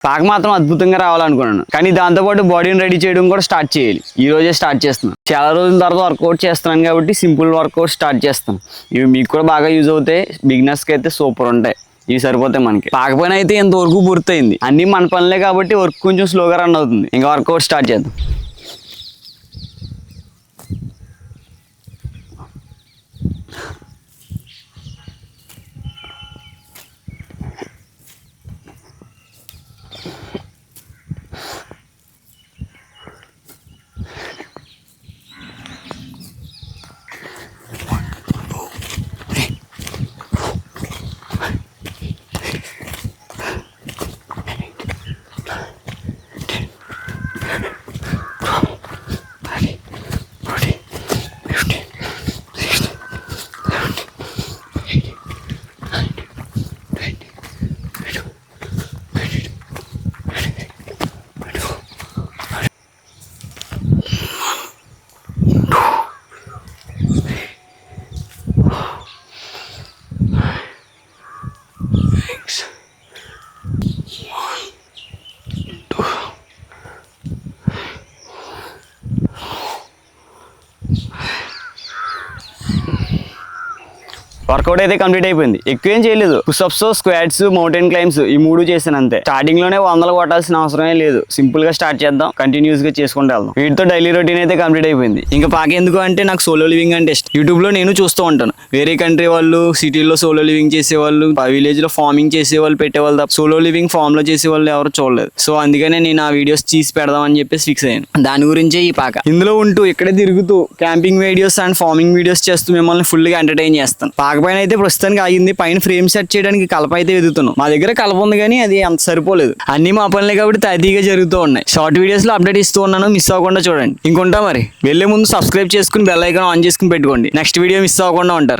పాక మాత్రం అద్భుతంగా రావాలనుకున్నాను, కానీ దాంతోపాటు బాడీని రెడీ చేయడం కూడా స్టార్ట్ చేయాలి. ఈ రోజే స్టార్ట్ చేస్తున్నాను. చాలా రోజుల తర్వాత వర్కౌట్ చేస్తున్నాను కాబట్టి సింపుల్ వర్కౌట్ స్టార్ట్ చేస్తాను. ఇవి మీకు కూడా బాగా యూజ్ అవుతాయి. బిగినర్స్కి అయితే సూపర్ ఉంటాయి. ఇవి సరిపోతాయి మనకి. పాకపోయినా అయితే ఇంతవరకు పూర్తయింది. అన్ని మన పనులే కాబట్టి వర్క్ కొంచెం స్లోగా రన్ అవుతుంది. ఇంకా వర్కౌట్ స్టార్ట్ చేద్దాం. వర్కౌట్ అయితే కంప్లీట్ అయిపోయింది. ఎక్కువ ఏం చేయలేదు. పుషప్స్, స్క్వాట్స్, మౌంటైన్ క్లైమ్స్ ఈ 3 చేశాను అంతే. స్టార్టింగ్ లోనే 100 కొట్టాల్సిన అవసరమే లేదు. సింపుల్ గా స్టార్ట్ చేద్దాం. కంటిన్యూస్ గా చేసుకుంటూ వెళ్దాం. వీటితో డైలీ రొటీన్ అయితే కంప్లీట్ అయిపోయింది. ఇంకా పాక ఎందుకు అంటే నాకు సోలో లివింగ్ అంటే ఇష్టం. యూట్యూబ్ లో నేను చూస్తూ ఉంటాను. వేరే కంట్రీ వాళ్ళు సిటీలో సోలో లివింగ్ చేసేవాళ్ళు, విలేజ్ లో ఫార్మింగ్ చేసేవాళ్ళు పెట్టేవాళ్ళు తప్ప సోలో లివింగ్ ఫామ్ లో చేసేవాళ్ళు ఎవరు చూడలేదు. సో అందుకనే నేను ఆ వీడియోస్ తీసి పెడదాం అని చెప్పేసి ఫిక్స్ అయ్యాను. దాని గురించే ఈ పాక. ఇందులో ఉంటూ ఇక్కడే తిరుగుతూ camping videos and farming videos చేస్తూ మిమ్మల్ని ఫుల్ గా ఎంటర్టైన్ చేస్తాను. పాక పైన అయితే ప్రస్తుతానికి ఆగింది. పైన ఫ్రేమ్ సెట్ చేయడానికి కలప అయితే వెతుకుతున్నాం. మా దగ్గర కలప ఉంది కానీ అది అంత సరిపోలేదు. అన్ని మా పనులే కాబట్టి తాతీగా జరుగుతూ ఉన్నాయి. షార్ట్ వీడియోస్ లో అప్డేట్ ఇస్తూ ఉన్నాను. మిస్ అవ్వకుండా చూడండి. ఇంకొంటా మరి వెళ్లే ముందు సబ్స్క్రైబ్ చేసుకుని బెల్ ఐకాన్ ఆన్ చేసుకుని పెట్టుకోండి. నెక్స్ట్ వీడియో మిస్ అవ్వకుండా ఉంటారు.